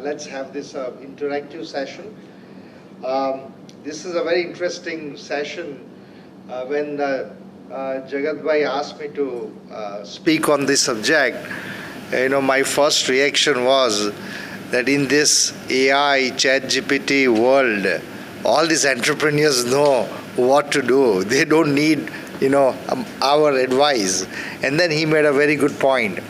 let's have this interactive session. This is a very interesting session. When Jagat Bhai asked me to speak on this subject, my first reaction was that in this AI, ChatGPT world, all these entrepreneurs know what to do. They don't need, our advice. And then he made a very good point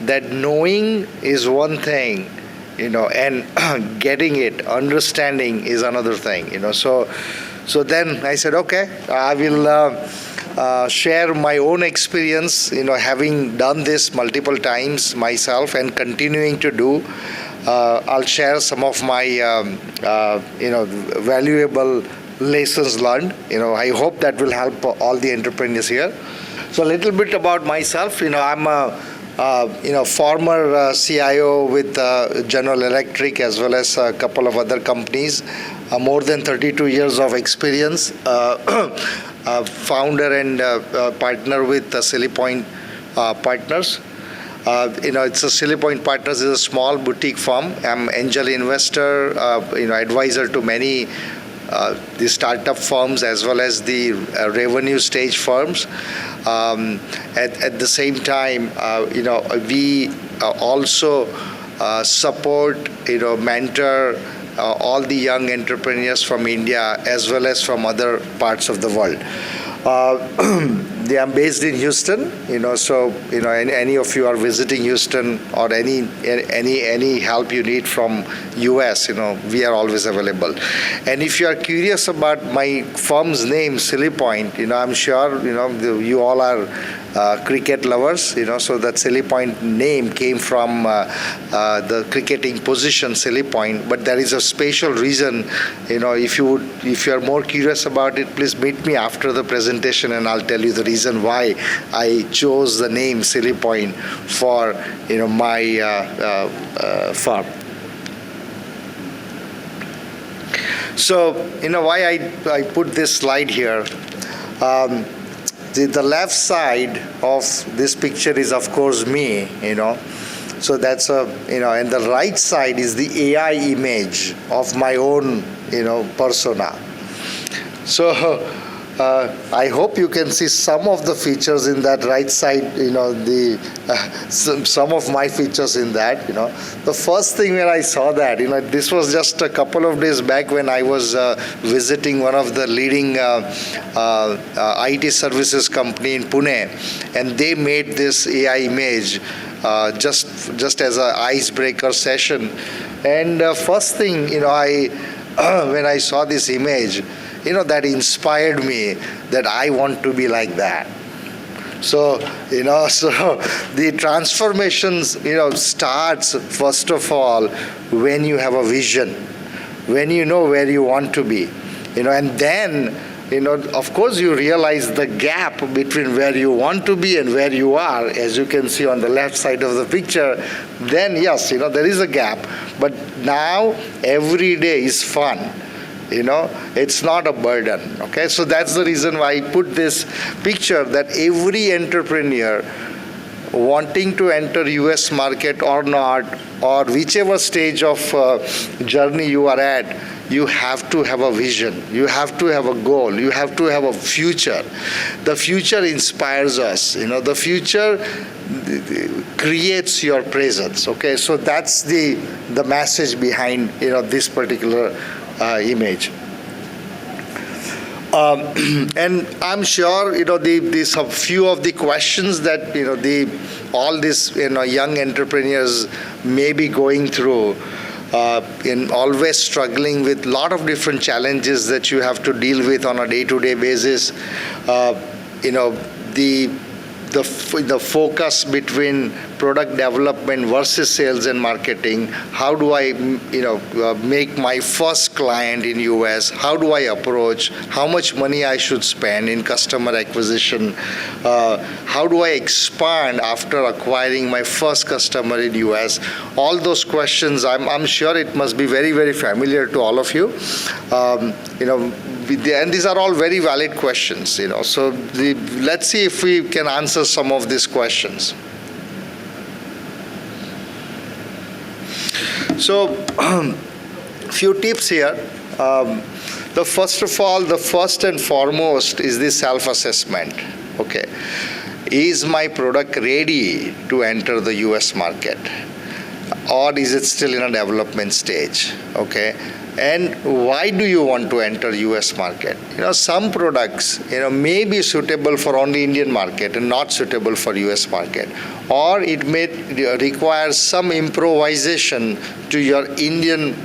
that knowing is one thing, and getting it, understanding is another thing, So then I said, okay, I will share my own experience, having done this multiple times myself and continuing to do. I'll share some of my, valuable lessons learned. I hope that will help all the entrepreneurs here. So a little bit about myself. I'm a former CIO with General Electric as well as a couple of other companies. More than 32 years of experience. Founder and partner with SillyPoint Partners. It's a SillyPoint Partners is a small boutique firm. I'm angel investor, advisor to many the startup firms as well as the revenue stage firms. At the same time, we also support, mentor all the young entrepreneurs from India as well as from other parts of the world. I'm based in Houston, so any of you are visiting Houston or any help you need from US, we are always available. And if you are curious about my firm's name, SillyPoint, I'm sure you all are cricket lovers, so that SillyPoint name came from the cricketing position SillyPoint, but there is a special reason. If you are more curious about it, please meet me after the presentation and I'll tell you the reason why I chose the name SillyPoint for my firm. So why I put this slide here. The left side of this picture is of course me, so that's and the right side is the AI image of my own, persona. So I hope you can see some of the features in that right side, some of my features in that, The first thing when I saw that, this was just a couple of days back when I was visiting one of the leading IT services company in Pune, and they made this AI image just as an icebreaker session. And first thing, when I saw this image, that inspired me that I want to be like that. So, so the transformations, starts first of all when you have a vision, when you know where you want to be, and then, of course you realize the gap between where you want to be and where you are, as you can see on the left side of the picture. Then yes, there is a gap, but now every day is fun. It's not a burden. Okay, so that's the reason why I put this picture that every entrepreneur wanting to enter US market or not, or whichever stage of journey you are at, you have to have a vision, you have to have a goal, you have to have a future. The future inspires us, the future creates your presence. Okay, so that's the message behind this particular image. And I'm sure the few of the questions that all these young entrepreneurs may be going through, in always struggling with a lot of different challenges that you have to deal with on a day-to-day basis. The focus between product development versus sales and marketing. How do I, make my first client in US? How do I approach? How much money I should spend in customer acquisition? How do I expand after acquiring my first customer in US? All those questions, I'm sure it must be very, very familiar to all of you. And these are all very valid questions, So let's see if we can answer some of these questions. So, few tips here. The first and foremost is the self-assessment. Okay, is my product ready to enter the U.S. market, or is it still in a development stage? Okay, and why do you want to enter U.S. market? Some products, may be suitable for only Indian market and not suitable for U.S. market, or it may require some improvisation to your Indian,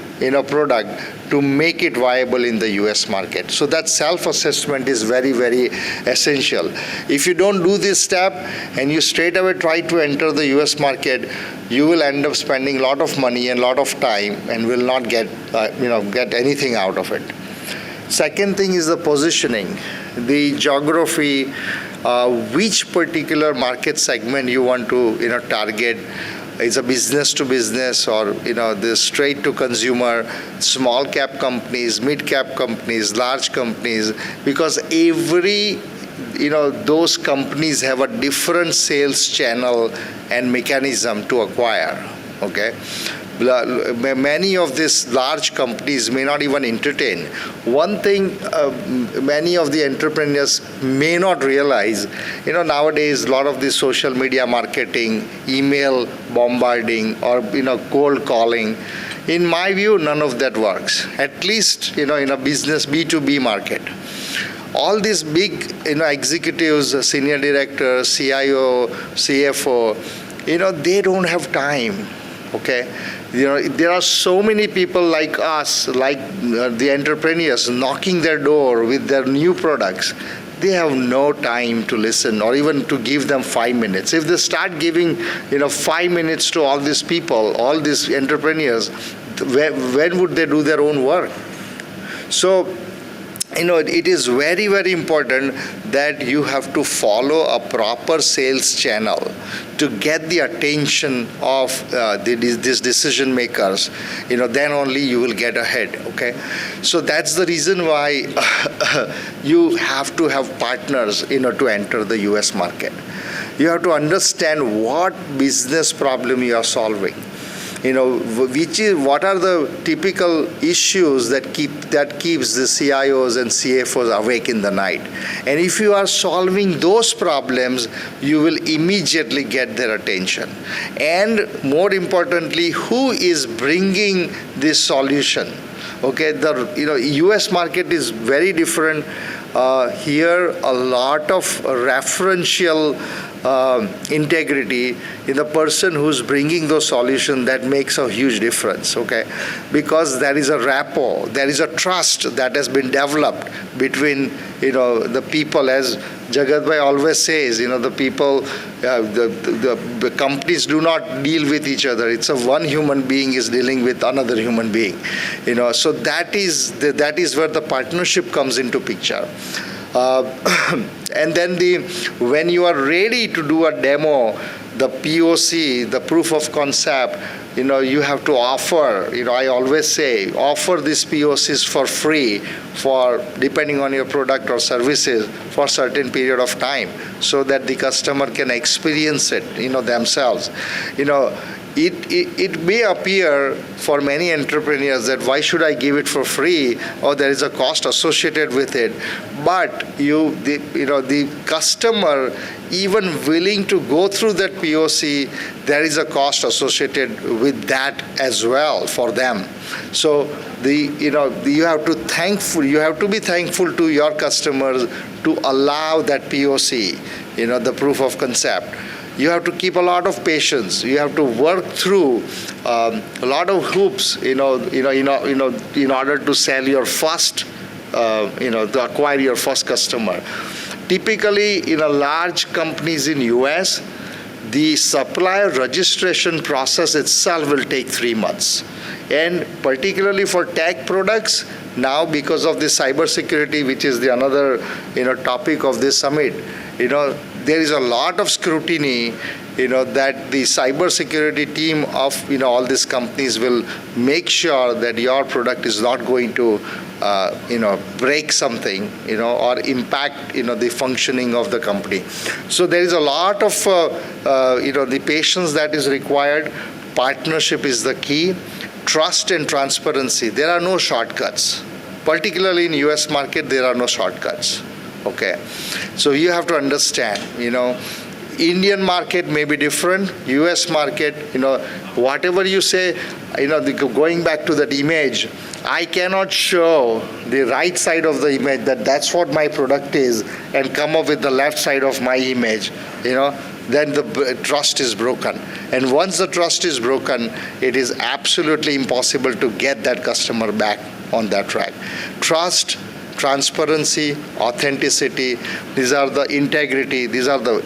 product to make it viable in the U.S. market. So that self-assessment is very, very essential. If you don't do this step and you straight away try to enter the U.S. market, you will end up spending a lot of money and a lot of time and will not get anything out of it. Second thing is the positioning, the geography, which particular market segment you want to target. It's a business to business, or the straight to consumer, small cap companies, mid cap companies, large companies, because every those companies have a different sales channel and mechanism to acquire. Okay, many of these large companies may not even entertain. One thing many of the entrepreneurs may not realize, nowadays a lot of this social media marketing, email bombarding, or cold calling, in my view, none of that works. At least in a business B2B market. All these big executives, senior directors, CIO, CFO, they don't have time. Okay, there are so many people like us, like the entrepreneurs, knocking their door with their new products. They have no time to listen or even to give them 5 minutes. If they start giving 5 minutes to all these people, all these entrepreneurs, when would they do their own work? So it is very, very important that you have to follow a proper sales channel to get the attention of these decision makers. Then only you will get ahead. Okay, so that's the reason why you have to have partners to enter the US market. You have to understand what business problem you are solving. What are the typical issues that keeps the CIOs and CFOs awake in the night. And if you are solving those problems, you will immediately get their attention. And more importantly, who is bringing this solution? Okay, the US market is very different. Here, a lot of referential integrity in the person who's bringing those solutions, that makes a huge difference. Okay, because there is a rapport, there is a trust that has been developed between the people. As Jagat Bhai always says, the people, the companies do not deal with each other. It's one human being is dealing with another human being. So that is where the partnership comes into picture. And then when you are ready to do a demo, the POC, the proof of concept, you have to offer, I always say, offer these POCs for free, for depending on your product or services, for a certain period of time, so that the customer can experience it, themselves. It may appear for many entrepreneurs that why should I give it for free, or there is a cost associated with it. But the customer, even willing to go through that POC, there is a cost associated with that as well for them. So you have to be thankful to your customers to allow that POC, the proof of concept. You have to keep a lot of patience. You have to work through a lot of hoops, in order to sell your first, to acquire your first customer. Typically, in a large companies in US, the supplier registration process itself will take 3 months. And particularly for tech products, now because of the cybersecurity, which is the another topic of this summit, there is a lot of scrutiny, that the cybersecurity team of all these companies will make sure that your product is not going to break something, or impact the functioning of the company. So there is a lot of the patience that is required. partnership is the key. Trust and transparency. There are no shortcuts. Particularly in US market, there are no shortcuts. Okay. So you have to understand, Indian market may be different. US market, whatever you say, going back to that image, I cannot show the right side of the image that's what my product is and come up with the left side of my image, then the trust is broken. And once the trust is broken, it is absolutely impossible to get that customer back on that track. Trust, transparency, authenticity, these are the integrity, these are the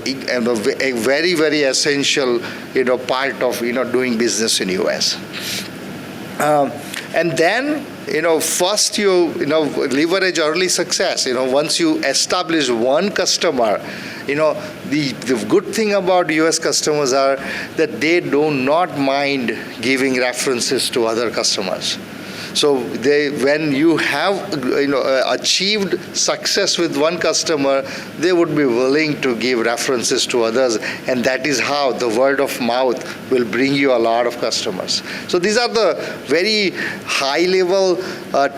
a very, very essential, part of, doing business in US. And then, first you, leverage early success. Once you establish one customer, the good thing about US customers are that they do not mind giving references to other customers. So when you have achieved success with one customer, they would be willing to give references to others, and that is how the word of mouth will bring you a lot of customers. So these are the very high level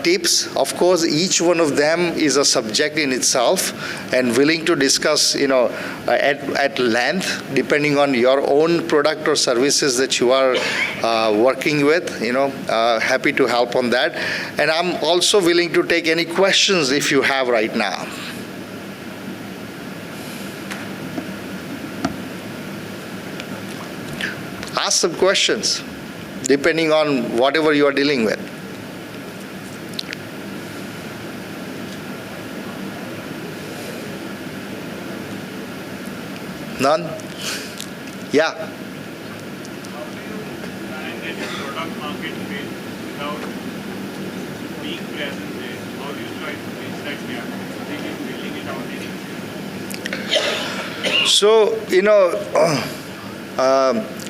tips. Of course, each one of them is a subject in itself, and willing to discuss at length depending on your own product or services that you are working with. Happy to help on that, and I'm also willing to take any questions if you have right now. Ask some questions depending on whatever you are dealing with. None? Yeah. Product market fit without being present there? How do you try to bridge that gap? Building it out So,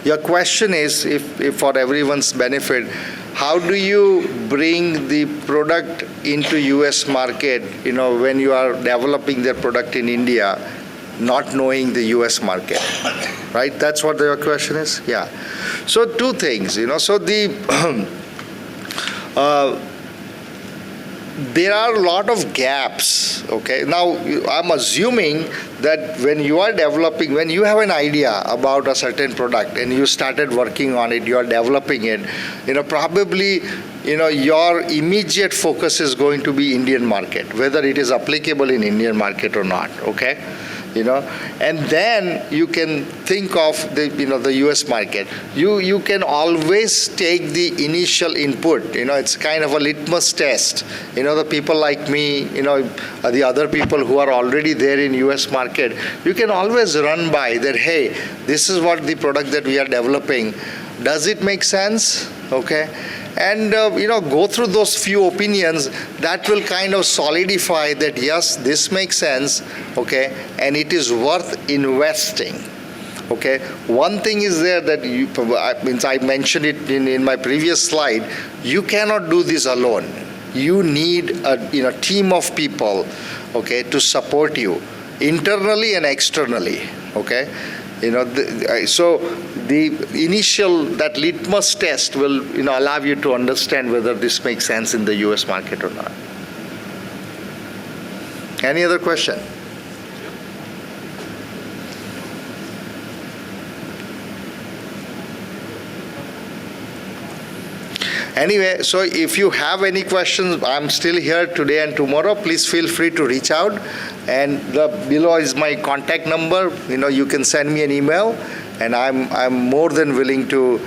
your question is, if for everyone's benefit, how do you bring the product into US market, when you are developing their product in India, not knowing the US market, right? That's what your question is? Yeah. So two things, so there are a lot of gaps, okay? Now, I'm assuming that when you are developing, when you have an idea about a certain product and you started working on it, you are developing it, probably, your immediate focus is going to be Indian market, whether it is applicable in Indian market or not, okay? And then you can think of the US market. You can always take the initial input, it's kind of a litmus test. The people like me, the other people who are already there in US market, you can always run by that, hey, this is what the product that we are developing. Does it make sense? Okay. And go through those few opinions that will kind of solidify that yes, this makes sense, okay, and it is worth investing. Okay, one thing is there that I mentioned it in my previous slide. You cannot do this alone. You need a team of people, okay, to support you internally and externally. Okay. So the initial, that litmus test will allow you to understand whether this makes sense in the US market or not. Any other question? Anyway, so if you have any questions, I'm still here today and tomorrow. Please feel free to reach out. And below is my contact number. You can send me an email, and I'm more than willing to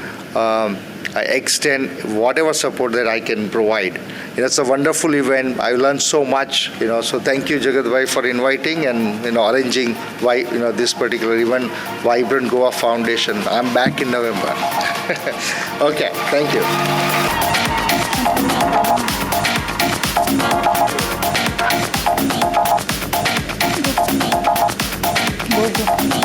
extend whatever support that I can provide. It's a wonderful event. I learned so much. So thank you, Jagat bhai, for inviting and arranging this particular event, Vibrant Goa Foundation. I'm back in November. Okay, thank you. Both.